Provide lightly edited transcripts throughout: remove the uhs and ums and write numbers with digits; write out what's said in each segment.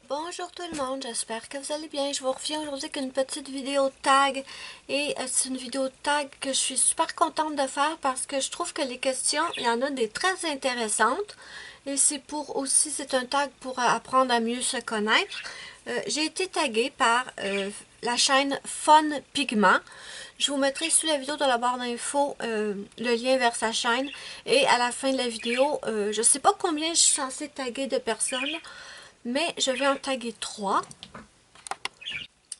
Bonjour tout le monde, j'espère que vous allez bien. Je vous reviens aujourd'hui avec une petite vidéo tag et c'est une vidéo tag que je suis super contente de faire parce que je trouve que les questions, il y en a des très intéressantes et c'est un tag pour apprendre à mieux se connaître. J'ai été taguée par la chaîne Fun Pigment. Je vous mettrai sous la vidéo dans la barre d'infos le lien vers sa chaîne et à la fin de la vidéo, je sais pas combien je suis censée taguer de personnes, mais je vais en taguer 3.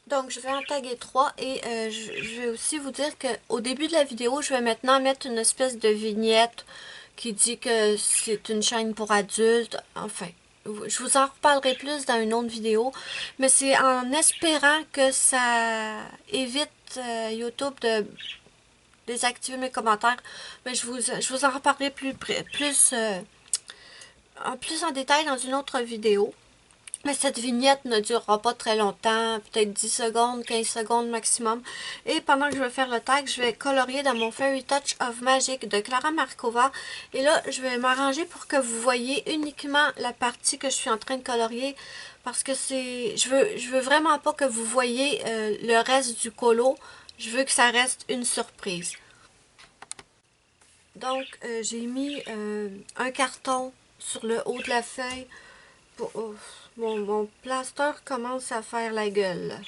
Donc, je vais en taguer 3 et je vais aussi vous dire qu'au début de la vidéo, je vais maintenant mettre une espèce de vignette qui dit que c'est une chaîne pour adultes. Enfin, je vous en reparlerai plus dans une autre vidéo, mais c'est en espérant que ça évite YouTube de désactiver mes commentaires. Mais je vous en reparlerai plus en détail dans une autre vidéo. Mais cette vignette ne durera pas très longtemps, peut-être 10 secondes, 15 secondes maximum. Et pendant que je vais faire le tag, je vais colorier dans mon Fairy Touch of Magic de Clara Markova. Et là, je vais m'arranger pour que vous voyez uniquement la partie que je suis en train de colorier. Parce que je veux vraiment pas que vous voyez le reste du colo. Je veux que ça reste une surprise. Donc, j'ai mis un carton sur le haut de la feuille. Oh, mon plaster commence à faire la gueule.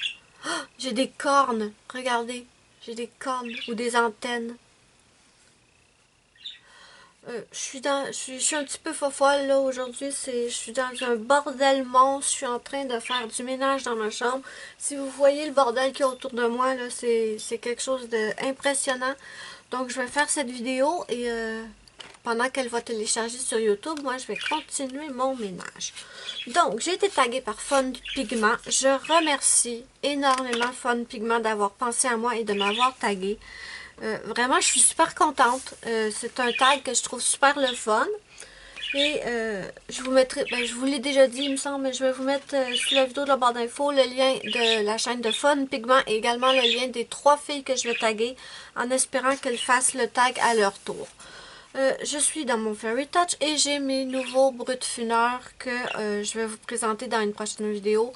Ah, j'ai des cornes, regardez. J'ai des cornes ou des antennes. Je suis un petit peu fofolle là aujourd'hui. Je suis dans un bordel monstre. Je suis en train de faire du ménage dans ma chambre. Si vous voyez le bordel qu'il y a autour de moi, là, c'est quelque chose d'impressionnant. Donc je vais faire cette vidéo et pendant qu'elle va télécharger sur YouTube, moi je vais continuer mon ménage. Donc j'ai été taguée par Fun Pigment. Je remercie énormément Fun Pigment d'avoir pensé à moi et de m'avoir taguée. Vraiment, je suis super contente. C'est un tag que je trouve super le fun. Et je vous mettrai, je vous l'ai déjà dit, il me semble, mais je vais vous mettre sous la vidéo de la barre d'infos le lien de la chaîne de Fun Pigment et également le lien des 3 filles que je vais taguer en espérant qu'elles fassent le tag à leur tour. Je suis dans mon Fairy Touch et j'ai mes nouveaux brutfuneurs que je vais vous présenter dans une prochaine vidéo.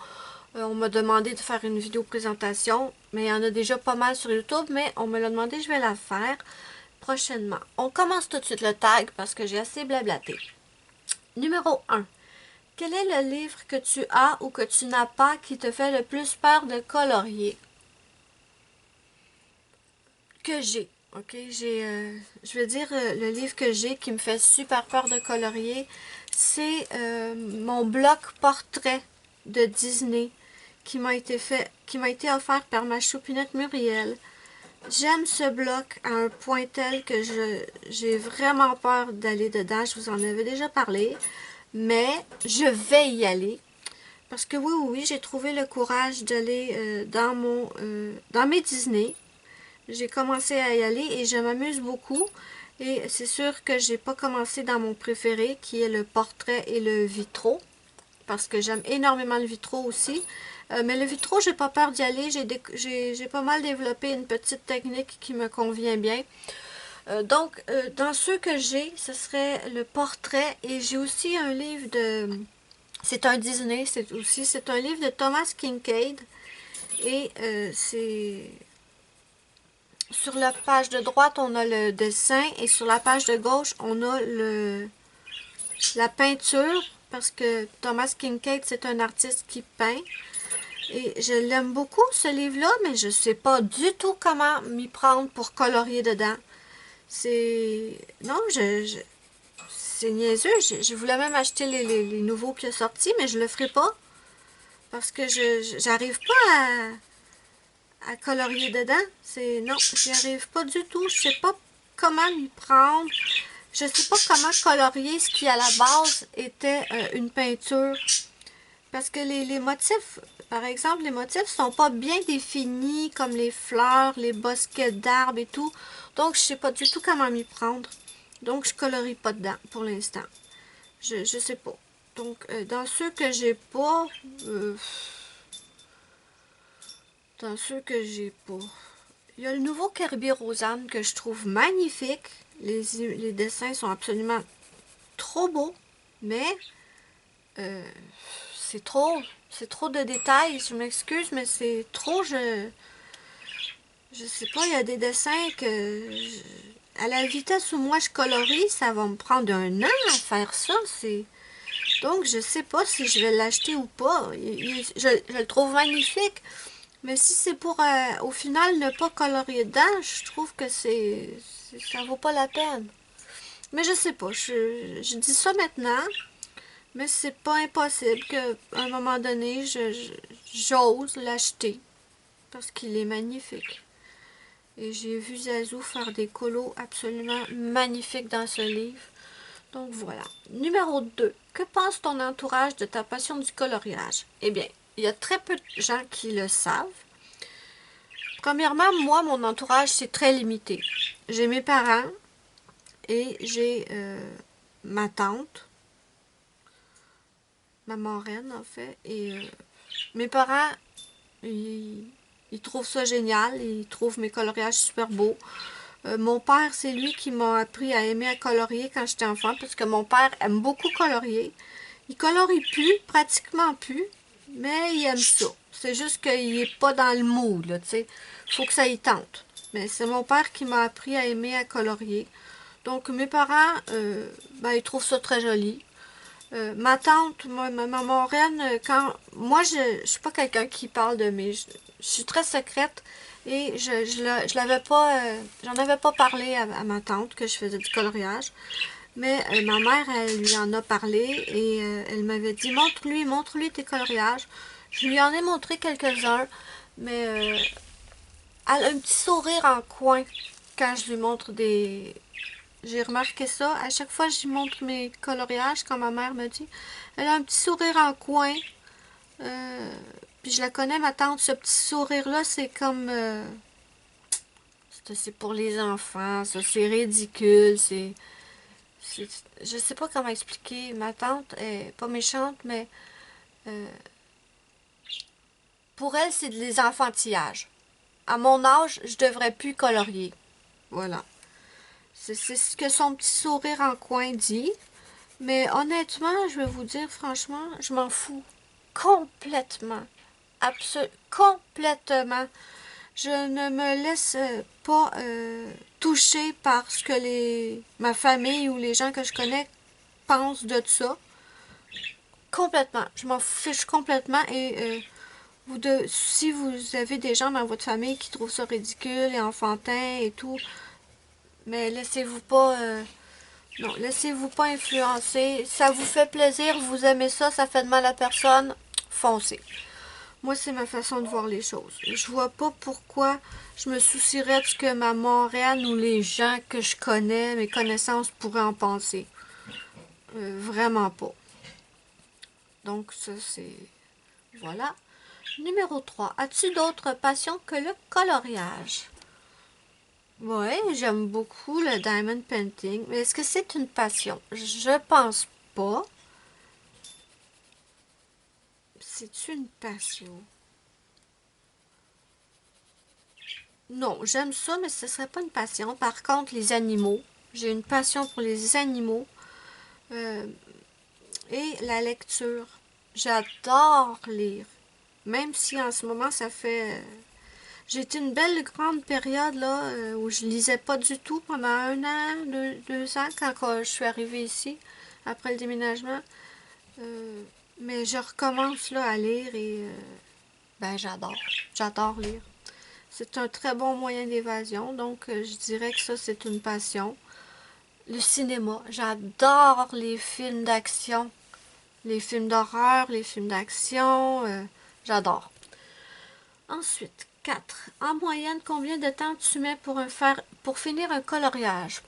On m'a demandé de faire une vidéo présentation, mais il y en a déjà pas mal sur YouTube, mais on me l'a demandé, je vais la faire prochainement. On commence tout de suite le tag parce que j'ai assez blablaté. Numéro 1. Quel est le livre que tu as ou que tu n'as pas qui te fait le plus peur de colorier? Que j'ai. Ok, je vais dire le livre que j'ai qui me fait super peur de colorier. C'est mon bloc portrait de Disney qui m'a été offert par ma choupinette Muriel. J'aime ce bloc à un point tel que j'ai vraiment peur d'aller dedans. Je vous en avais déjà parlé, mais je vais y aller. Parce que oui, j'ai trouvé le courage d'aller dans mes Disney. J'ai commencé à y aller et je m'amuse beaucoup. Et c'est sûr que j'ai pas commencé dans mon préféré, qui est le portrait et le vitro, parce que j'aime énormément le vitro aussi. Mais le vitro, j'ai pas peur d'y aller. J'ai pas mal développé une petite technique qui me convient bien. Donc, dans ceux que j'ai, ce serait le portrait. Et j'ai aussi un livre de... C'est un Disney, c'est un livre de Thomas Kinkade. Et c'est... Sur la page de droite, on a le dessin. Et sur la page de gauche, on a la peinture. Parce que Thomas Kinkade, c'est un artiste qui peint. Et je l'aime beaucoup, ce livre-là, mais je sais pas du tout comment m'y prendre pour colorier dedans. C'est... Non, c'est niaiseux. Je voulais même acheter les nouveaux qui sont sortis, mais je le ferai pas. Parce que j'arrive pas à colorier dedans. Non, j'y arrive pas du tout. Je sais pas comment m'y prendre. Je sais pas comment colorier ce qui, à la base, était une peinture. Parce que les motifs, par exemple, les motifs sont pas bien définis, comme les fleurs, les bosquets d'arbres et tout. Donc, je sais pas du tout comment m'y prendre. Donc, je colorie pas dedans pour l'instant. Je sais pas. Donc, dans ceux que j'ai pas, dans ceux que j'ai pas, il y a le nouveau Kirby Rosanne que je trouve magnifique. Les dessins sont absolument trop beaux, mais c'est trop de détails. Je m'excuse, mais c'est trop. Je sais pas, il y a des dessins que... à la vitesse où moi je colorie, ça va me prendre un an à faire ça. Donc, je sais pas si je vais l'acheter ou pas. Je le trouve magnifique. Mais si c'est pour, au final, ne pas colorier dedans, je trouve que ça vaut pas la peine. Mais je sais pas. Je dis ça maintenant. Mais c'est pas impossible qu'à un moment donné, j'ose l'acheter. Parce qu'il est magnifique. Et j'ai vu Zazou faire des colos absolument magnifiques dans ce livre. Donc voilà. Numéro 2. Que pense ton entourage de ta passion du coloriage? Eh bien, il y a très peu de gens qui le savent. Premièrement, moi, mon entourage, c'est très limité. J'ai mes parents et j'ai ma tante, ma marraine en fait. Et mes parents, ils trouvent ça génial. Ils trouvent mes coloriages super beaux. Mon père, c'est lui qui m'a appris à aimer à colorier quand j'étais enfant, parce que mon père aime beaucoup colorier. Il colorie plus, pratiquement plus, mais il aime ça. C'est juste qu'il n'est pas dans le mood, là, tu sais. Faut que ça y tente. Mais c'est mon père qui m'a appris à aimer à colorier. Donc, mes parents, ben, ils trouvent ça très joli. Ma tante, ma marraine, quand... Moi, je suis pas quelqu'un qui parle de mes... Je suis très secrète et je l'avais pas... j'en avais pas parlé à ma tante que je faisais du coloriage. Mais ma mère, elle lui en a parlé et elle m'avait dit, montre-lui tes coloriages. Je lui en ai montré quelques-uns, mais elle a un petit sourire en coin quand je lui montre des... J'ai remarqué ça. À chaque fois que je lui montre mes coloriages, quand ma mère me dit, elle a un petit sourire en coin. Puis je la connais, ma tante. Ce petit sourire-là, c'est comme... c'est pour les enfants, ça. C'est ridicule. Je sais pas comment expliquer. Ma tante est pas méchante, mais... pour elle, c'est des enfantillages. À mon âge, je devrais plus colorier. Voilà. C'est ce que son petit sourire en coin dit. Mais honnêtement, je vais vous dire, franchement, je m'en fous. Complètement. Complètement. Je ne me laisse pas toucher par ce que ma famille ou les gens que je connais pensent de ça. Complètement. Je m'en fiche complètement et si vous avez des gens dans votre famille qui trouvent ça ridicule et enfantin et tout, mais laissez-vous pas... non, laissez-vous pas influencer. Ça vous fait plaisir, vous aimez ça, ça fait de mal à personne, foncez. Moi, c'est ma façon de voir les choses. Je vois pas pourquoi je me soucierais de ce que ma marraine ou les gens que je connais, mes connaissances, pourraient en penser. Vraiment pas. Donc, ça, c'est... Voilà. Numéro 3. As-tu d'autres passions que le coloriage? Oui, j'aime beaucoup le diamond painting. Mais est-ce que c'est une passion? Je pense pas. C'est une passion? Non, j'aime ça, mais ce serait pas une passion. Par contre, les animaux. J'ai une passion pour les animaux. Et la lecture. J'adore lire. Même si en ce moment, ça fait... J'ai été une belle grande période là où je lisais pas du tout pendant 1 an, 2 ans quand je suis arrivée ici, après le déménagement. Mais je recommence là à lire et ben j'adore lire. C'est un très bon moyen d'évasion, donc je dirais que ça c'est une passion. Le cinéma, j'adore les films d'action, les films d'horreur, les films d'action, j'adore. Ensuite, 4. En moyenne, combien de temps tu mets pour finir un coloriage?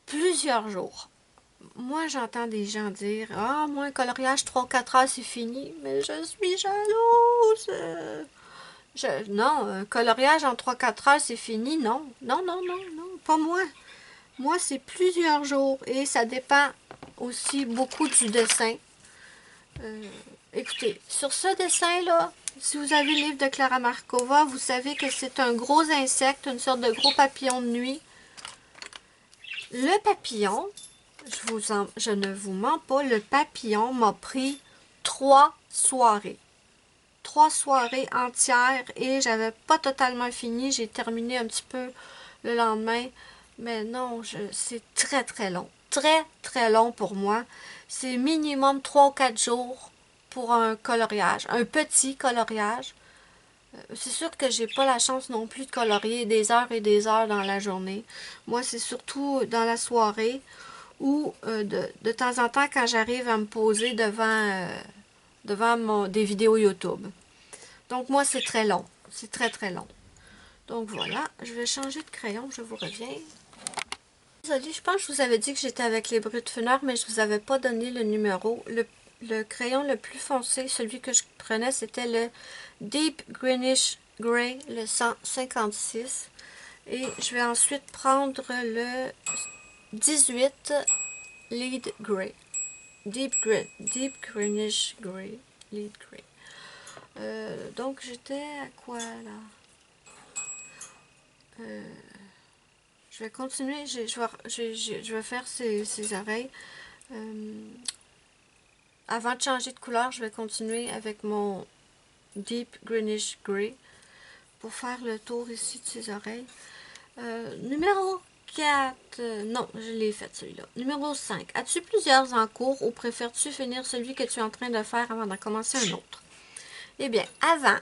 Plusieurs jours. Moi, j'entends des gens dire, ah, moi, un coloriage 3-4 heures, c'est fini. Mais je suis jalouse. Non, un coloriage en 3-4 heures, c'est fini. Non, non, non, non, non, pas moi. Moi, c'est plusieurs jours et ça dépend aussi beaucoup du dessin. Écoutez, sur ce dessin-là, si vous avez le livre de Clara Markova, vous savez que c'est un gros insecte, une sorte de gros papillon de nuit. Le papillon, je ne vous mens pas, le papillon m'a pris 3 soirées. 3 soirées entières et j'avais pas totalement fini. J'ai terminé un petit peu le lendemain. Mais non, c'est très très long. Très très long pour moi. C'est minimum 3 ou 4 jours pour un coloriage. Un petit coloriage. C'est sûr que j'ai pas la chance non plus de colorier des heures et des heures dans la journée. Moi, c'est surtout dans la soirée ou de temps en temps quand j'arrive à me poser devant des vidéos YouTube. Donc moi, c'est très long. C'est très très long. Donc voilà, je vais changer de crayon, je vous reviens. Désolée, je pense que je vous avais dit que j'étais avec les Brutfunner, mais je vous avais pas donné le numéro. Le crayon le plus foncé, celui que je prenais, c'était le Deep Greenish Gray, le 156. Et je vais ensuite prendre le 18 Lead Gray. Deep Greenish Gray. Lead Gray. Donc j'étais à quoi là? Je vais continuer, je vais faire ces oreilles. Avant de changer de couleur, je vais continuer avec mon Deep Greenish Gray pour faire le tour ici de ses oreilles. Numéro 4, non, je l'ai fait celui-là. Numéro 5, as-tu plusieurs en cours ou préfères-tu finir celui que tu es en train de faire avant d'en commencer un autre? Eh bien, avant,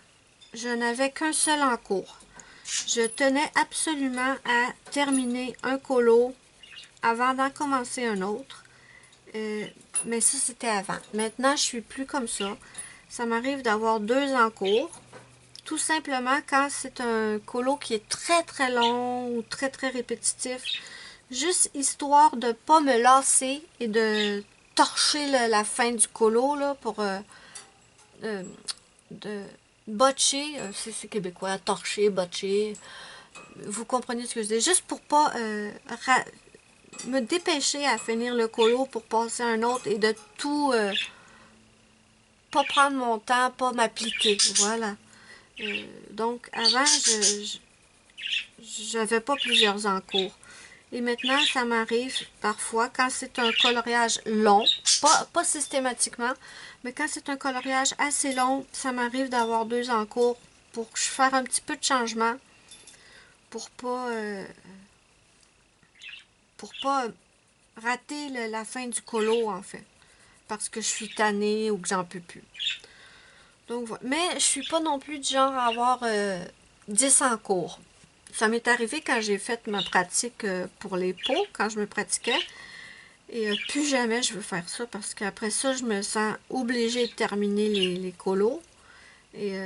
je n'avais qu'un seul en cours. Je tenais absolument à terminer un colo avant d'en commencer un autre. Mais ça, c'était avant. Maintenant, je suis plus comme ça. Ça m'arrive d'avoir 2 en cours. Tout simplement quand c'est un colo qui est très très long ou très très répétitif. Juste histoire de pas me lasser et de torcher la fin du colo là, pour de botcher. C'est québécois, torcher, botcher. Vous comprenez ce que je dis. Juste pour pas me dépêcher à finir le colo pour passer à un autre et de tout pas prendre mon temps, pas m'appliquer. Voilà. Donc avant, j'avais pas plusieurs en cours. Et maintenant, ça m'arrive parfois quand c'est un coloriage long, pas systématiquement, mais quand c'est un coloriage assez long, ça m'arrive d'avoir 2 en cours pour faire un petit peu de changement pour pas rater la fin du colo en fait, parce que je suis tannée ou que j'en peux plus. Donc voilà. Mais je suis pas non plus du genre à avoir 10 en cours. Ça m'est arrivé quand j'ai fait ma pratique pour les pots, quand je me pratiquais. Et plus jamais je veux faire ça parce qu'après ça, je me sens obligée de terminer les colos. Et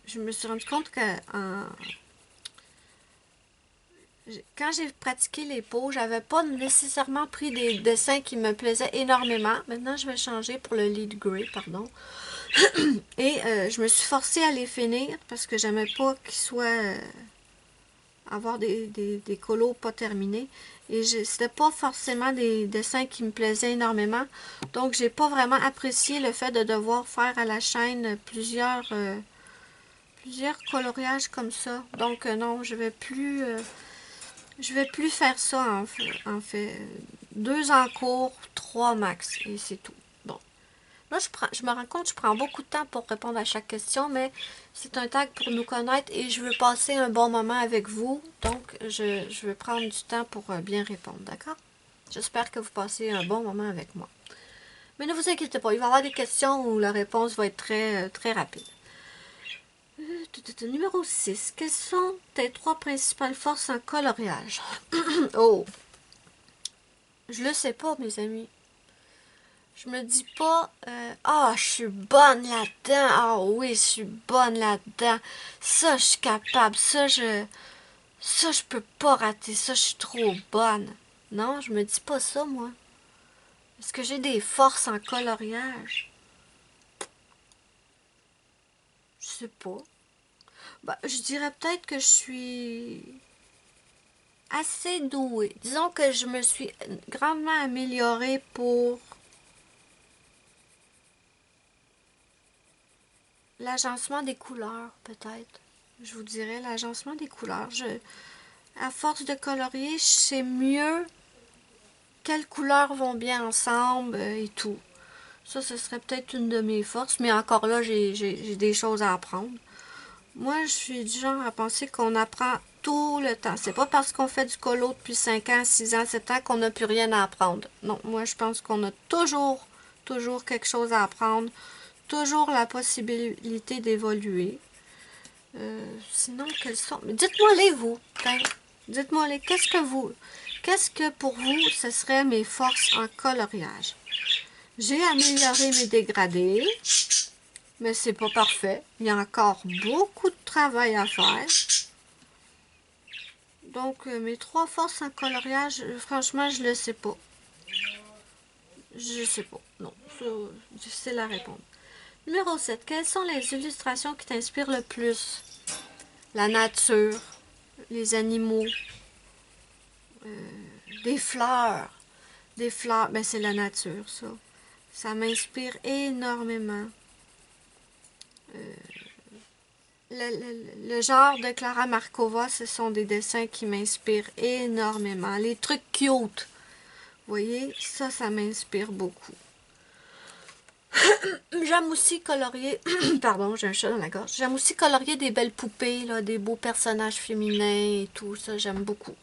je me suis rendu compte que quand j'ai pratiqué les pots, j'avais pas nécessairement pris des dessins qui me plaisaient énormément. Maintenant, je vais changer pour le Lead Gray, pardon. Et je me suis forcée à les finir parce que j'aimais pas qu'ils soient avoir des colos pas terminés. Et c'était pas forcément des dessins qui me plaisaient énormément. Donc, j'ai pas vraiment apprécié le fait de devoir faire à la chaîne plusieurs coloriages comme ça. Donc, non, je vais plus faire ça en fait. 2 en cours, 3 max, et c'est tout. Bon. Là, je me rends compte que je prends beaucoup de temps pour répondre à chaque question, mais c'est un tag pour nous connaître et je veux passer un bon moment avec vous. Donc, je veux prendre du temps pour bien répondre, d'accord? J'espère que vous passez un bon moment avec moi. Mais ne vous inquiétez pas, il va y avoir des questions où la réponse va être très, très rapide. Numéro 6. Quelles sont tes 3 principales forces en coloriage? Oh! Je le sais pas, mes amis. Je me dis pas, je suis bonne là-dedans. Ah oui, je suis bonne là-dedans. Ça, je suis capable. Ça, je peux pas rater. Ça, je suis trop bonne. Non, je me dis pas ça, moi. Est-ce que j'ai des forces en coloriage? Je sais pas. Bah, je dirais peut-être que je suis assez douée. Disons que je me suis grandement améliorée pour l'agencement des couleurs, peut-être. Je vous dirais l'agencement des couleurs. À force de colorier, je sais mieux quelles couleurs vont bien ensemble et tout. Ça, ce serait peut-être une de mes forces, mais encore là, j'ai des choses à apprendre. Moi, je suis du genre à penser qu'on apprend tout le temps. C'est pas parce qu'on fait du colo depuis 5 ans, 6 ans, 7 ans qu'on n'a plus rien à apprendre. Non, moi, je pense qu'on a toujours quelque chose à apprendre. Toujours la possibilité d'évoluer. Sinon, quels sont... Mais dites-moi les vous. Dites-moi les. Qu'est-ce que pour vous, ce serait mes forces en coloriage? J'ai amélioré mes dégradés, mais c'est pas parfait. Il y a encore beaucoup de travail à faire. Donc, mes 3 forces en coloriage, franchement, je le sais pas. Je sais pas. Non, c'est difficile à répondre. Numéro 7. Quelles sont les illustrations qui t'inspirent le plus? La nature, les animaux, des fleurs. Des fleurs, ben c'est la nature, ça. Ça m'inspire énormément. Le genre de Clara Markova, ce sont des dessins qui m'inspirent énormément. Les trucs cute, vous voyez, ça m'inspire beaucoup. J'aime aussi colorier, pardon, j'ai un chat dans la gorge. J'aime aussi colorier des belles poupées, là, des beaux personnages féminins et tout, ça j'aime beaucoup.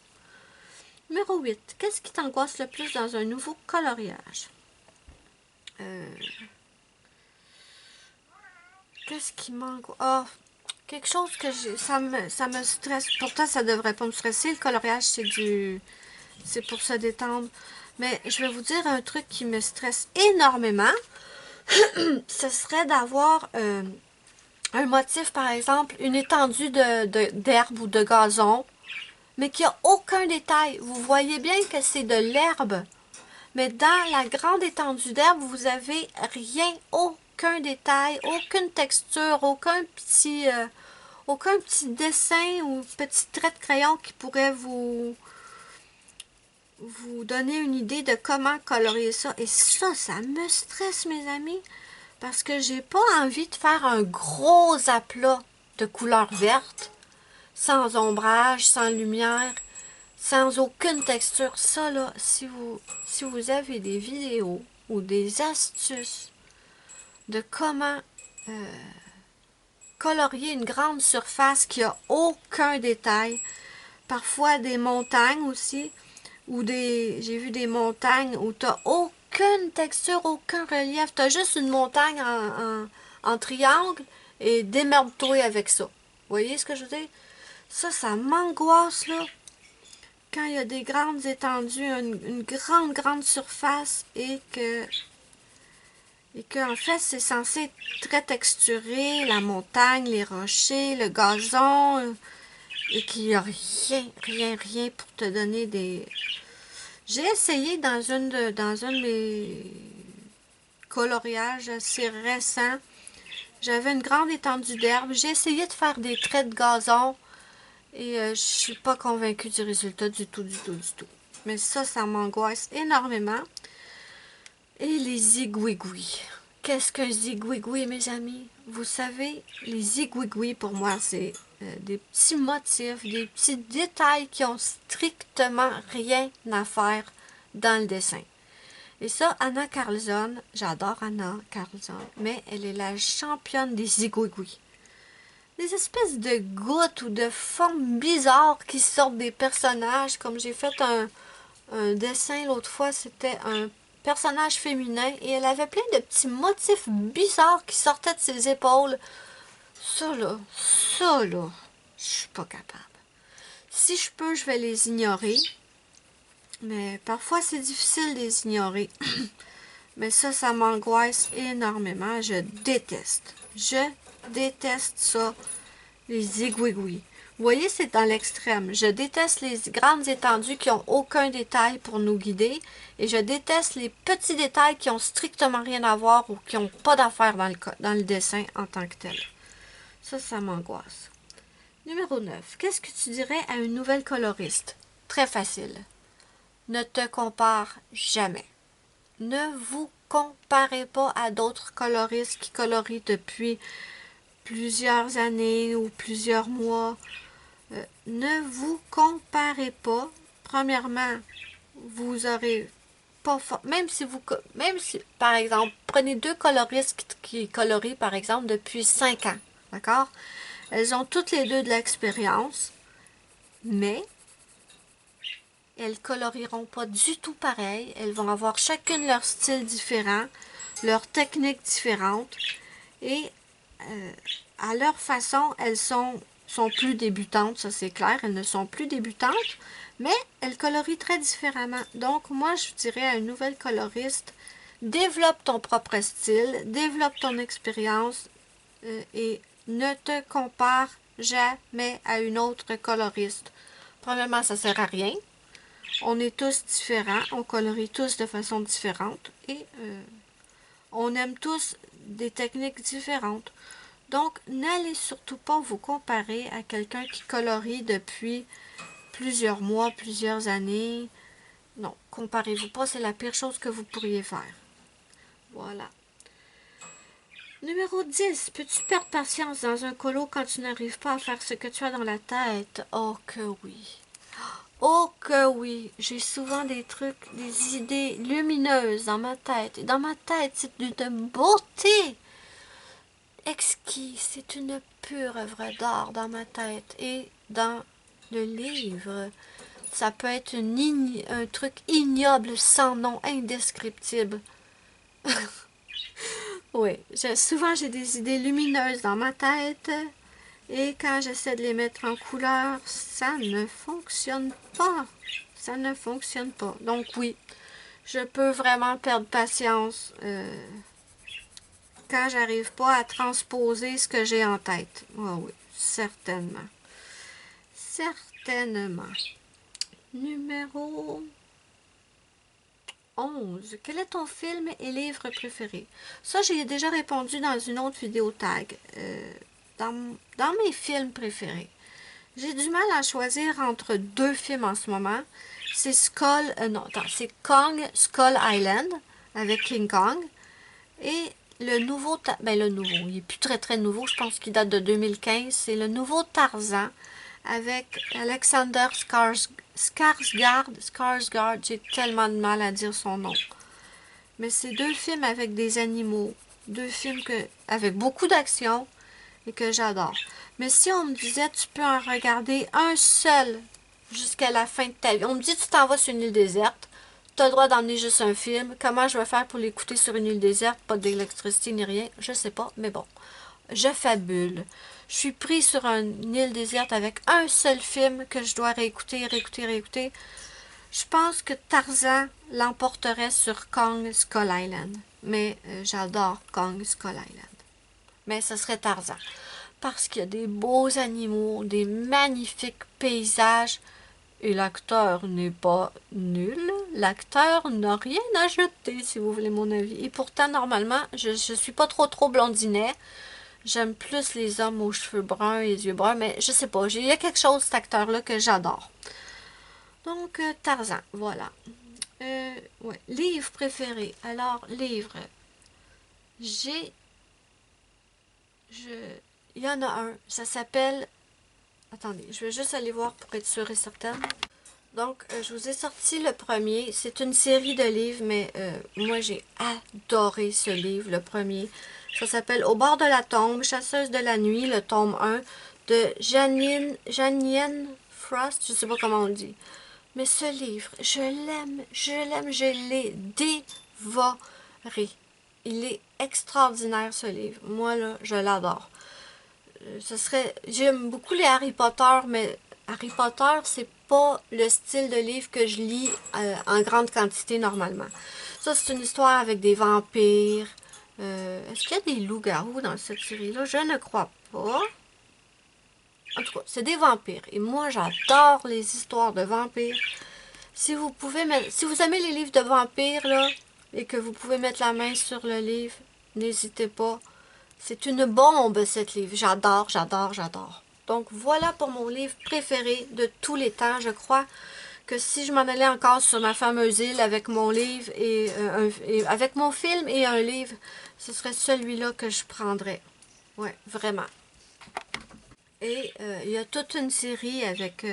Numéro 8. Qu'est-ce qui t'angoisse le plus dans un nouveau coloriage? Qu'est-ce qui m'angoisse? Oh, quelque chose que ça me stresse. Pourtant, ça devrait pas me stresser. Le coloriage, c'est pour se détendre. Mais je vais vous dire un truc qui me stresse énormément. Ce serait d'avoir un motif, par exemple, une étendue d'herbe ou de gazon, mais qui a aucun détail. Vous voyez bien que c'est de l'herbe. Mais dans la grande étendue d'herbe, vous avez rien, aucun détail, aucune texture, aucun petit dessin ou petit trait de crayon qui pourrait vous donner une idée de comment colorier ça. Et ça me stresse, mes amis, parce que j'ai pas envie de faire un gros aplat de couleur verte, sans ombrage, sans lumière, sans aucune texture. Ça, là, si vous avez des vidéos ou des astuces de comment colorier une grande surface qui a aucun détail, parfois des montagnes aussi, ou j'ai vu des montagnes où tu n'as aucune texture, aucun relief, tu as juste une montagne en triangle et démerde-toi avec ça. Vous voyez ce que je veux dire? Ça m'angoisse, là. Quand il y a des grandes étendues, une grande surface et en fait, c'est censé être très texturé, la montagne, les rochers, le gazon, et qu'il n'y a rien pour te donner des... J'ai essayé dans un de mes coloriages assez récents, j'avais une grande étendue d'herbe, j'ai essayé de faire des traits de gazon, et je suis pas convaincue du résultat du tout. Mais ça m'angoisse énormément. Et les zigouigouis. Qu'est-ce qu'un zigouigoui, mes amis? Vous savez, les zigouigouis, pour moi, c'est des petits motifs, des petits détails qui ont strictement rien à faire dans le dessin. Et ça, Anna Carlzon, j'adore Anna Carlzon, mais elle est la championne des zigouigouis. Des espèces de gouttes ou de formes bizarres qui sortent des personnages, comme j'ai fait un dessin l'autre fois, c'était un personnage féminin et elle avait plein de petits motifs bizarres qui sortaient de ses épaules. Ça là, je suis pas capable. Si je peux, je vais les ignorer, mais parfois c'est difficile de les ignorer. Mais ça m'angoisse énormément. Je déteste ça, les zigouigouis. Vous voyez, c'est dans l'extrême. Je déteste les grandes étendues qui n'ont aucun détail pour nous guider. Et je déteste les petits détails qui ont strictement rien à voir ou qui n'ont pas d'affaire dans le dessin en tant que tel. Ça m'angoisse. Numéro 9. Qu'est-ce que tu dirais à une nouvelle coloriste? Très facile. Ne te compare jamais. Ne vous comparez pas à d'autres coloristes qui colorient depuis plusieurs années ou plusieurs mois. Ne vous comparez pas. Premièrement, vous aurez pas fort. Même si, par exemple, prenez deux coloristes qui colorient, par exemple, depuis 5 ans, d'accord? Elles ont toutes les deux de l'expérience, mais elles colorieront pas du tout pareil. Elles vont avoir chacune leur style différent, leur technique différente, et à leur façon, elles sont plus débutantes, ça c'est clair, elles ne sont plus débutantes, mais elles colorient très différemment. Donc moi je dirais à une nouvelle coloriste, développe ton propre style, développe ton expérience et ne te compare jamais à une autre coloriste. Premièrement, ça sert à rien. On est tous différents, on colorie tous de façon différente et on aime tous des techniques différentes. Donc, n'allez surtout pas vous comparer à quelqu'un qui colorie depuis plusieurs mois, plusieurs années. Non, comparez-vous pas, c'est la pire chose que vous pourriez faire. Voilà. Numéro 10. Peux-tu perdre patience dans un colo quand tu n'arrives pas à faire ce que tu as dans la tête? Oh que oui. Oh que oui. J'ai souvent des trucs, des idées lumineuses dans ma tête. Et dans ma tête, c'est d'une beauté exquis, c'est une pure œuvre d'art dans ma tête et dans le livre. Ça peut être un truc ignoble, sans nom, indescriptible. Oui, souvent j'ai des idées lumineuses dans ma tête et quand j'essaie de les mettre en couleur, ça ne fonctionne pas. Ça ne fonctionne pas. Donc oui, je peux vraiment perdre patience quand j'arrive pas à transposer ce que j'ai en tête. Ah oui, certainement. Certainement. Numéro 11. Quel est ton film et livre préféré? Ça, j'y ai déjà répondu dans une autre vidéo tag. Dans mes films préférés, j'ai du mal à choisir entre deux films en ce moment. C'est c'est Kong Skull Island avec King Kong et le nouveau, il est plus très très nouveau, je pense qu'il date de 2015, c'est le nouveau Tarzan avec Alexander Skarsgård, j'ai tellement de mal à dire son nom. Mais c'est deux films avec des animaux, deux films avec beaucoup d'action et que j'adore. Mais si on me disait tu peux en regarder un seul jusqu'à la fin de ta vie, on me dit tu t'en vas sur une île déserte, tu as le droit d'emmener juste un film, comment je vais faire pour l'écouter sur une île déserte, pas d'électricité ni rien, je sais pas, mais bon, je fabule. Je suis pris sur une île déserte avec un seul film que je dois réécouter, réécouter, réécouter. Je pense que Tarzan l'emporterait sur Kong Skull Island. Mais j'adore Kong Skull Island. Mais ce serait Tarzan. Parce qu'il y a des beaux animaux, des magnifiques paysages. Et l'acteur n'est pas nul. L'acteur n'a rien à jeter, si vous voulez mon avis. Et pourtant, normalement, je suis pas trop blondinet. J'aime plus les hommes aux cheveux bruns et les yeux bruns, mais je sais pas, il y a quelque chose, cet acteur-là, que j'adore. Donc, Tarzan, voilà. Ouais, livre préféré. Alors, livre. J'ai... Je... Il y en a un. Ça s'appelle... Attendez, je vais juste aller voir pour être sûre et certaine. Donc, je vous ai sorti le premier. C'est une série de livres, mais moi, j'ai adoré ce livre, le premier. Ça s'appelle Au bord de la tombe, chasseuse de la nuit, le tome 1 de Janine Frost, je sais pas comment on dit. Mais ce livre, je l'aime, je l'ai dévoré. Il est extraordinaire ce livre. Moi, là, je l'adore. J'aime beaucoup les Harry Potter, mais Harry Potter, c'est pas le style de livre que je lis en grande quantité normalement. Ça, c'est une histoire avec des vampires. Est-ce qu'il y a des loups-garous dans cette série-là? Je ne crois pas. En tout cas, c'est des vampires. Et moi, j'adore les histoires de vampires. Si vous aimez les livres de vampires, là, et que vous pouvez mettre la main sur le livre, n'hésitez pas. C'est une bombe, cette livre. J'adore, j'adore, j'adore. Donc, voilà pour mon livre préféré de tous les temps. Je crois que si je m'en allais encore sur ma fameuse île avec mon livre et avec mon film et un livre, ce serait celui-là que je prendrais. Ouais, vraiment. Et il y a toute une série avec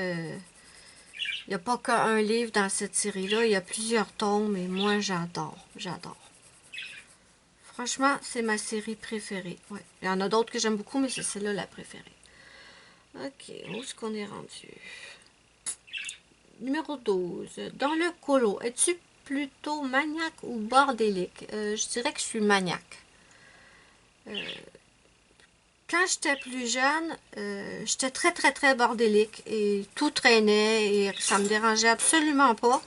Il n'y a pas qu'un livre dans cette série-là, il y a plusieurs tomes et moi j'adore, j'adore. Franchement, c'est ma série préférée. Ouais. Il y en a d'autres que j'aime beaucoup, mais c'est celle-là la préférée. Ok, où est-ce qu'on est rendu? Numéro 12. Dans le colo, es-tu plutôt maniaque ou bordélique? Je dirais que je suis maniaque. Quand j'étais plus jeune, j'étais très très très bordélique et tout traînait et ça me dérangeait absolument pas.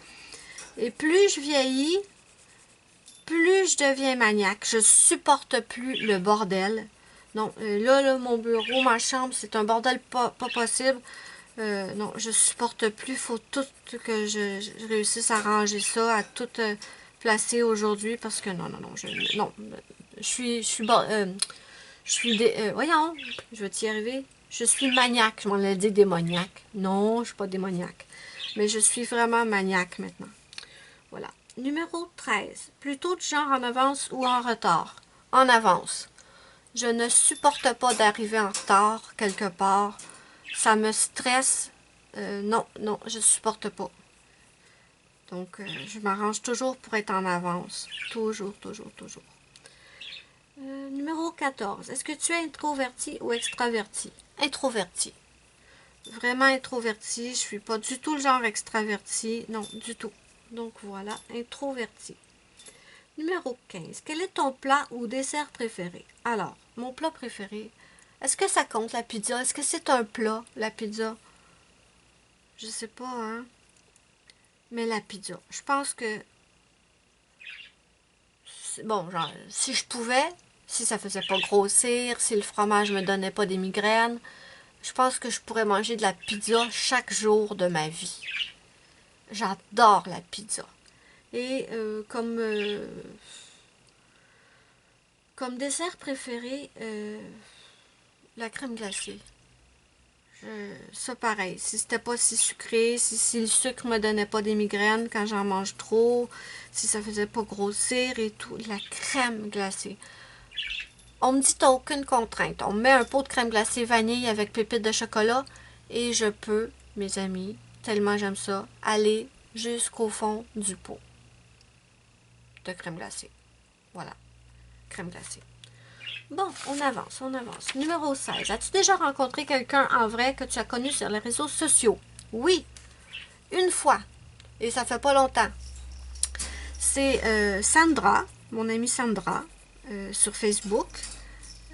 Et plus je vieillis, plus je deviens maniaque. Je supporte plus le bordel. Non, là, mon bureau, ma chambre, c'est un bordel pas possible. Non, je supporte plus. Faut tout que je réussisse à ranger ça, à tout placer aujourd'hui parce que non, voyons, je vais t'y arriver. Je suis maniaque. Je m'en ai dit démoniaque. Non, je suis pas démoniaque. Mais je suis vraiment maniaque maintenant. Voilà. Numéro 13. Plutôt de genre en avance ou en retard? En avance. Je ne supporte pas d'arriver en retard quelque part. Ça me stresse. Non, je supporte pas. Donc, je m'arrange toujours pour être en avance. Toujours. Numéro 14. Est-ce que tu es introverti ou extraverti? Introverti. Vraiment introverti. Je suis pas du tout le genre extraverti. Non, du tout. Donc voilà, introverti. Numéro 15. Quel est ton plat ou dessert préféré? Alors, mon plat préféré, est-ce que ça compte la pizza? Est-ce que c'est un plat, la pizza? Je sais pas, hein? Mais la pizza, je pense que... Bon, genre, si je pouvais, si ça faisait pas grossir, si le fromage me donnait pas des migraines, je pense que je pourrais manger de la pizza chaque jour de ma vie. J'adore la pizza. Et comme dessert préféré, la crème glacée. Ça pareil, si c'était pas si sucré, si le sucre me donnait pas des migraines quand j'en mange trop, si ça faisait pas grossir et tout, la crème glacée. On me dit t'as aucune contrainte. On me met un pot de crème glacée vanille avec pépites de chocolat et je peux, mes amis, tellement j'aime ça, aller jusqu'au fond du pot de crème glacée. Voilà, crème glacée. Bon, on avance. Numéro 16. As-tu déjà rencontré quelqu'un en vrai que tu as connu sur les réseaux sociaux? Oui, une fois. Et ça fait pas longtemps. C'est Sandra, mon amie Sandra, sur Facebook.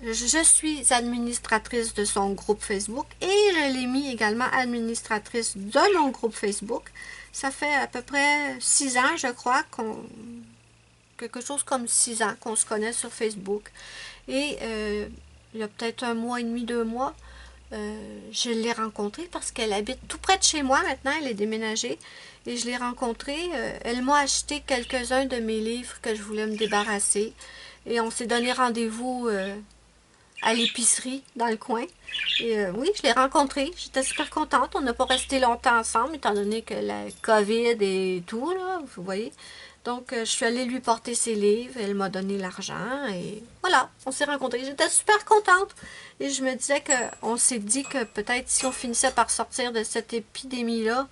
Je suis administratrice de son groupe Facebook et je l'ai mis également administratrice de mon groupe Facebook. Ça fait à peu près 6 ans, je crois, quelque chose comme 6 ans qu'on se connaît sur Facebook. Et il y a peut-être 1 mois et demi, 2 mois, je l'ai rencontrée parce qu'elle habite tout près de chez moi maintenant, elle est déménagée. Et je l'ai rencontrée, elle m'a acheté quelques-uns de mes livres que je voulais me débarrasser. Et on s'est donné rendez-vous à l'épicerie dans le coin. Et oui, je l'ai rencontrée, j'étais super contente. On n'a pas resté longtemps ensemble, étant donné que la COVID et tout, là, vous voyez. Donc, je suis allée lui porter ses livres, elle m'a donné l'argent et voilà, on s'est rencontrés. J'étais super contente et je me disais on s'est dit que peut-être si on finissait par sortir de cette épidémie-là,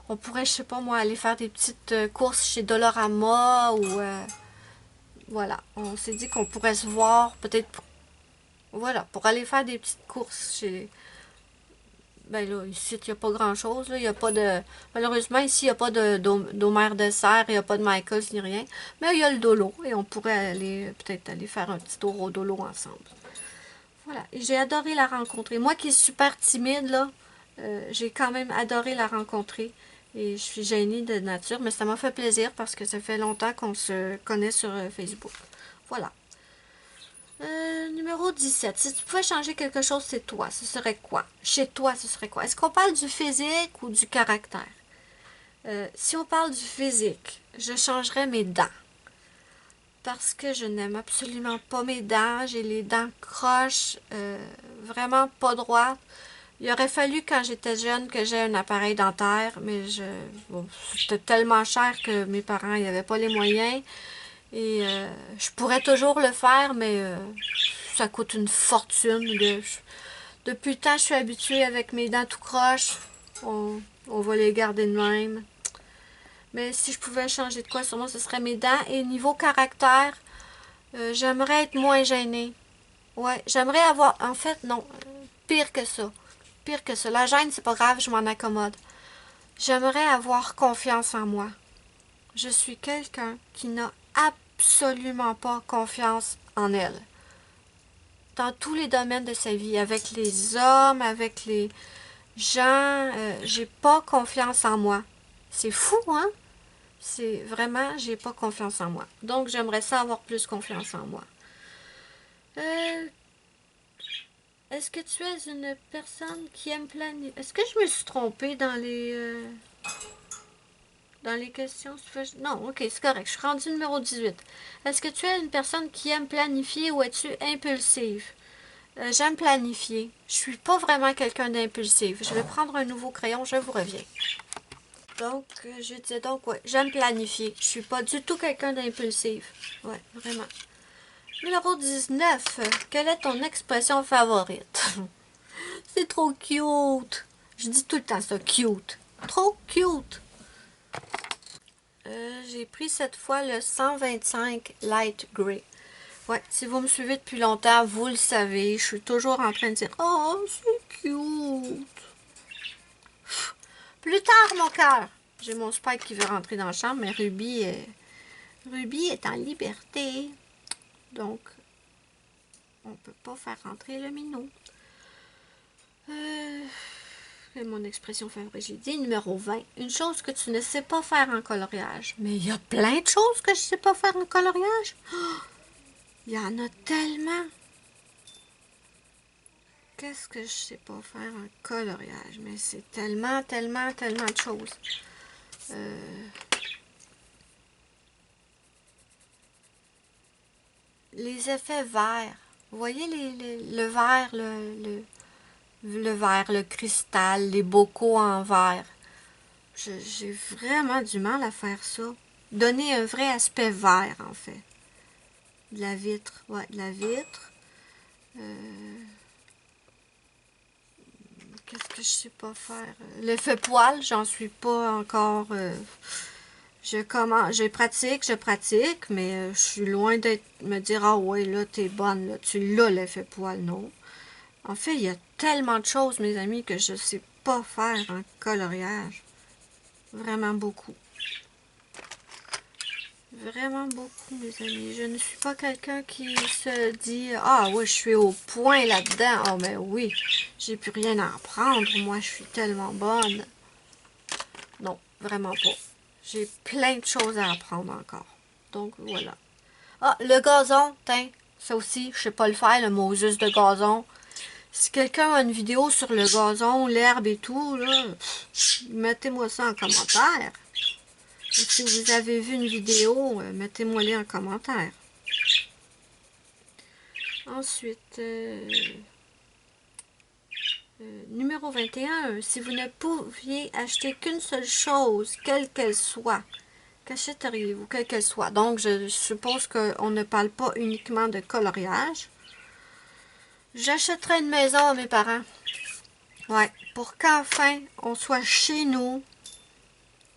on pourrait, je sais pas moi, aller faire des petites courses chez Dollarama ou voilà. On s'est dit qu'on pourrait se voir peut-être pour aller faire des petites courses chez... Ben là, ici, il n'y a pas grand-chose. Il y a pas de... Malheureusement, ici, il n'y a pas d'Homer de serre, il n'y a pas de Michaels ni rien. Mais il y a le Dolo et on pourrait peut-être aller faire un petit tour au Dolo ensemble. Voilà. Et j'ai adoré la rencontrer. Moi qui suis super timide, là, j'ai quand même adoré la rencontrer. Et je suis gênée de nature, mais ça m'a fait plaisir parce que ça fait longtemps qu'on se connaît sur Facebook. Voilà. Numéro 17. Si tu pouvais changer quelque chose, c'est toi. Ce serait quoi? Chez toi, ce serait quoi? Est-ce qu'on parle du physique ou du caractère? Si on parle du physique, je changerais mes dents. Parce que je n'aime absolument pas mes dents. J'ai les dents croches, vraiment pas droites. Il aurait fallu, quand j'étais jeune, que j'aie un appareil dentaire, mais c'était tellement cher que mes parents n'avaient pas les moyens. Et je pourrais toujours le faire, mais ça coûte une fortune. Depuis le temps, je suis habituée avec mes dents tout croche. On va les garder de même. Mais si je pouvais changer de quoi, sûrement ce serait mes dents. Et niveau caractère, j'aimerais être moins gênée. Ouais, j'aimerais avoir... En fait, non. Pire que ça. Pire que ça. La gêne, c'est pas grave, je m'en accommode. J'aimerais avoir confiance en moi. Je suis quelqu'un qui n'a absolument pas confiance en elle. Dans tous les domaines de sa vie, avec les hommes, avec les gens, j'ai pas confiance en moi. C'est fou, hein? C'est vraiment, j'ai pas confiance en moi. Donc, j'aimerais ça avoir plus confiance en moi. Est-ce que tu es une personne qui aime planifier? Est-ce que je me suis trompée dans les questions? Non, ok, c'est correct. Je suis rendue numéro 18. Est-ce que tu es une personne qui aime planifier ou es-tu impulsive? J'aime planifier. Je suis pas vraiment quelqu'un d'impulsif. Je vais prendre un nouveau crayon, je vous reviens. Donc, je disais donc, ouais, j'aime planifier. Je suis pas du tout quelqu'un d'impulsif. Ouais, vraiment. Numéro 19. Quelle est ton expression favorite? C'est trop cute. Je dis tout le temps ça, cute. Trop cute. J'ai pris cette fois le 125 Light Grey. Ouais, si vous me suivez depuis longtemps, vous le savez. Je suis toujours en train de dire « Oh, c'est cute! » Plus tard, mon cœur. J'ai mon Spike qui veut rentrer dans la chambre, mais Ruby est en liberté. Donc, on ne peut pas faire rentrer le minou. C'est mon expression favorite. J'ai dit numéro 20. Une chose que tu ne sais pas faire en coloriage. Mais il y a plein de choses que je ne sais pas faire en coloriage. Oh, il y en a tellement. Qu'est-ce que je sais pas faire en coloriage? Mais c'est tellement, tellement, tellement de choses. Les effets verts. Vous voyez le verre, le verre, le cristal, les bocaux en verre. J'ai vraiment du mal à faire ça. Donner un vrai aspect vert, en fait. De la vitre. Ouais, de la vitre. Qu'est-ce que je sais pas faire? L'effet poil, j'en suis pas encore... je pratique, mais je suis loin d'être me dire ah ouais là t'es bonne, là, tu l'as l'effet poil, non. En fait, il y a tellement de choses, mes amis, que je sais pas faire en coloriage. Vraiment beaucoup. Vraiment beaucoup, mes amis. Je ne suis pas quelqu'un qui se dit ah ouais, je suis au point là-dedans. Ah ben oui, j'ai plus rien à apprendre. Moi, je suis tellement bonne. Non, vraiment pas. J'ai plein de choses à apprendre encore. Donc, voilà. Ah, le gazon, tiens, ça aussi, je sais pas le faire, le Moses de gazon. Si quelqu'un a une vidéo sur le gazon, l'herbe et tout, là, mettez-moi ça en commentaire. Et si vous avez vu une vidéo, mettez-moi-les en commentaire. Ensuite, numéro 21, si vous ne pouviez acheter qu'une seule chose, quelle qu'elle soit, qu'achèteriez-vous, quelle qu'elle soit? Donc, je suppose qu'on ne parle pas uniquement de coloriage. J'achèterais une maison à mes parents. Ouais, pour qu'enfin, on soit chez nous,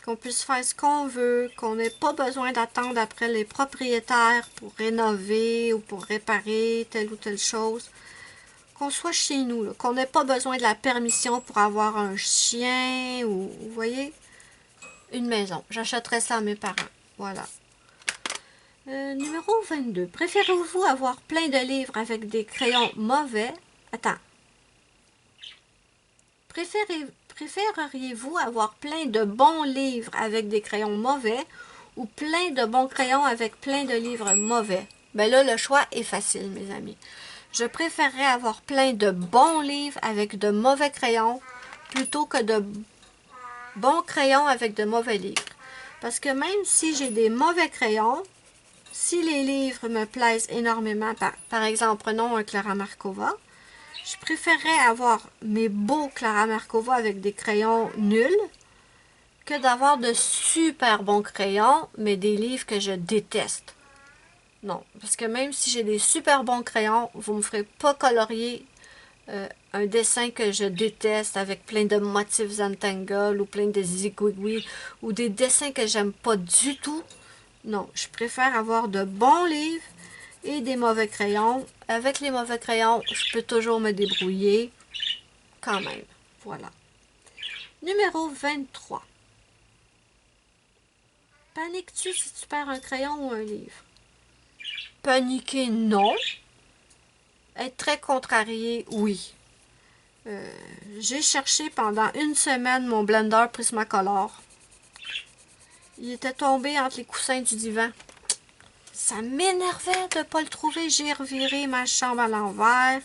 qu'on puisse faire ce qu'on veut, qu'on n'ait pas besoin d'attendre après les propriétaires pour rénover ou pour réparer telle ou telle chose. Qu'on soit chez nous, qu'on n'ait pas besoin de la permission pour avoir un chien ou, vous voyez, une maison. J'achèterais ça à mes parents. Voilà. Numéro 22. Préférez-vous avoir plein de livres avec des crayons mauvais? Attends. Préféreriez-vous avoir plein de bons livres avec des crayons mauvais ou plein de bons crayons avec plein de livres mauvais? Ben là, le choix est facile, mes amis. Je préférerais avoir plein de bons livres avec de mauvais crayons plutôt que de bons crayons avec de mauvais livres. Parce que même si j'ai des mauvais crayons, si les livres me plaisent énormément, par exemple, prenons un Clara Markova, je préférerais avoir mes beaux Clara Markova avec des crayons nuls que d'avoir de super bons crayons, mais des livres que je déteste. Non, parce que même si j'ai des super bons crayons, vous ne me ferez pas colorier un dessin que je déteste avec plein de motifs Zentangle ou plein de zigouigouis ou des dessins que j'aime pas du tout. Non, je préfère avoir de bons livres et des mauvais crayons. Avec les mauvais crayons, je peux toujours me débrouiller quand même. Voilà. Numéro 23. Paniques-tu si tu perds un crayon ou un livre? Paniquer, non. Être très contrarié, oui. J'ai cherché pendant une semaine mon blender Prismacolor. Il était tombé entre les coussins du divan. Ça m'énervait de ne pas le trouver. J'ai reviré ma chambre à l'envers.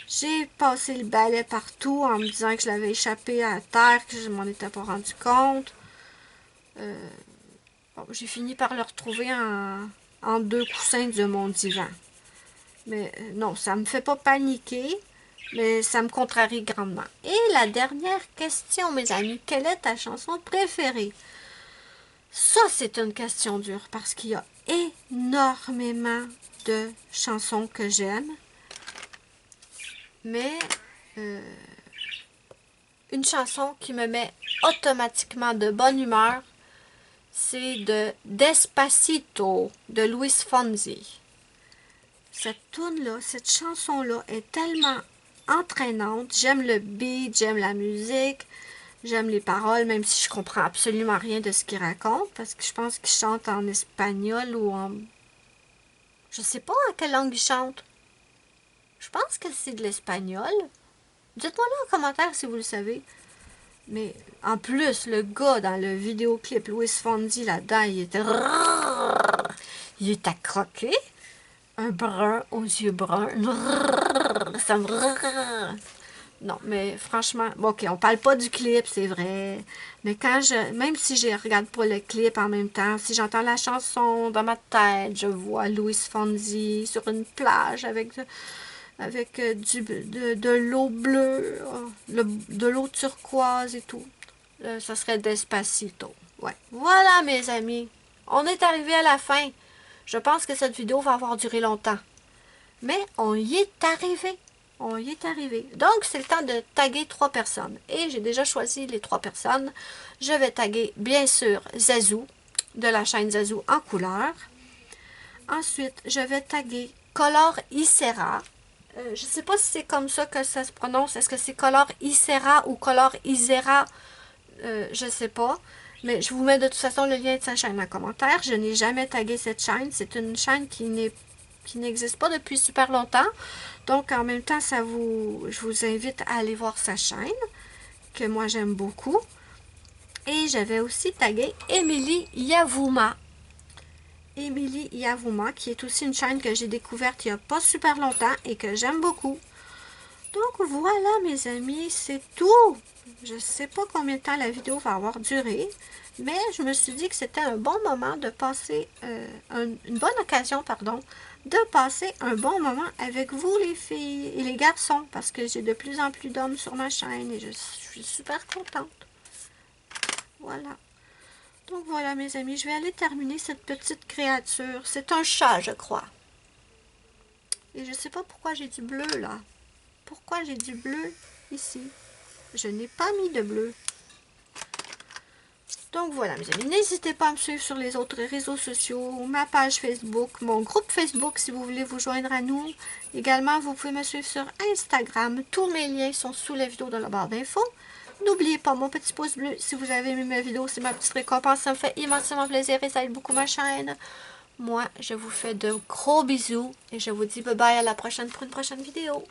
J'ai passé le balai partout en me disant que je l'avais échappé à terre, que je m'en étais pas rendu compte. Bon, j'ai fini par le retrouver en deux coussins de mon divan. Mais non, ça me fait pas paniquer, mais ça me contrarie grandement. Et la dernière question, mes amis, quelle est ta chanson préférée? Ça, c'est une question dure parce qu'il y a énormément de chansons que j'aime. Mais une chanson qui me met automatiquement de bonne humeur, c'est de Despacito de Luis Fonsi. Cette tune-là, cette chanson-là est tellement entraînante. J'aime le beat, j'aime la musique, j'aime les paroles, même si je comprends absolument rien de ce qu'il raconte, parce que je pense qu'il chante en espagnol ou en... Je sais pas en quelle langue il chante. Je pense que c'est de l'espagnol. Dites-moi là en commentaire si vous le savez. Mais en plus, le gars dans le vidéoclip, Luis Fonsi, là-dedans, il est à croquer. Un brun aux yeux bruns. Ça me... Non, mais franchement, ok, on parle pas du clip, c'est vrai. Mais même si je regarde pas le clip en même temps, si j'entends la chanson dans ma tête, je vois Luis Fonsi sur une plage avec de l'eau bleue, de l'eau turquoise et tout. Ça serait Despacito. Ouais. Voilà, mes amis. On est arrivé à la fin. Je pense que cette vidéo va avoir duré longtemps. Mais on y est arrivé. On y est arrivé. Donc, c'est le temps de taguer 3 personnes. Et j'ai déjà choisi les 3 personnes. Je vais taguer, bien sûr, Zazou, de la chaîne Zazou en couleur. Ensuite, je vais taguer Color Isera. Je ne sais pas si c'est comme ça que ça se prononce. Est-ce que c'est Color Isera ou Color Isera? Je ne sais pas. Mais je vous mets de toute façon le lien de sa chaîne en commentaire. Je n'ai jamais tagué cette chaîne. C'est une chaîne qui n'existe pas depuis super longtemps. Donc, en même temps, je vous invite à aller voir sa chaîne, que moi j'aime beaucoup. Et j'avais aussi tagué Émilie Yavouma. Émilie Yavouma, qui est aussi une chaîne que j'ai découverte il n'y a pas super longtemps et que j'aime beaucoup. Donc voilà mes amis, c'est tout. Je ne sais pas combien de temps la vidéo va avoir duré, mais je me suis dit que c'était un bon moment de passer, une bonne occasion, pardon, de passer un bon moment avec vous les filles et les garçons, parce que j'ai de plus en plus d'hommes sur ma chaîne et je suis super contente. Voilà. Donc voilà mes amis, je vais aller terminer cette petite créature. C'est un chat, je crois. Et je ne sais pas pourquoi j'ai du bleu là. Pourquoi j'ai du bleu ici? Je n'ai pas mis de bleu. Donc voilà mes amis, n'hésitez pas à me suivre sur les autres réseaux sociaux, ma page Facebook, mon groupe Facebook si vous voulez vous joindre à nous. Également, vous pouvez me suivre sur Instagram. Tous mes liens sont sous la vidéo dans la barre d'infos. N'oubliez pas mon petit pouce bleu si vous avez aimé ma vidéo, c'est ma petite récompense, ça me fait immensément plaisir et ça aide beaucoup ma chaîne. Moi, je vous fais de gros bisous et je vous dis bye bye à la prochaine pour une prochaine vidéo.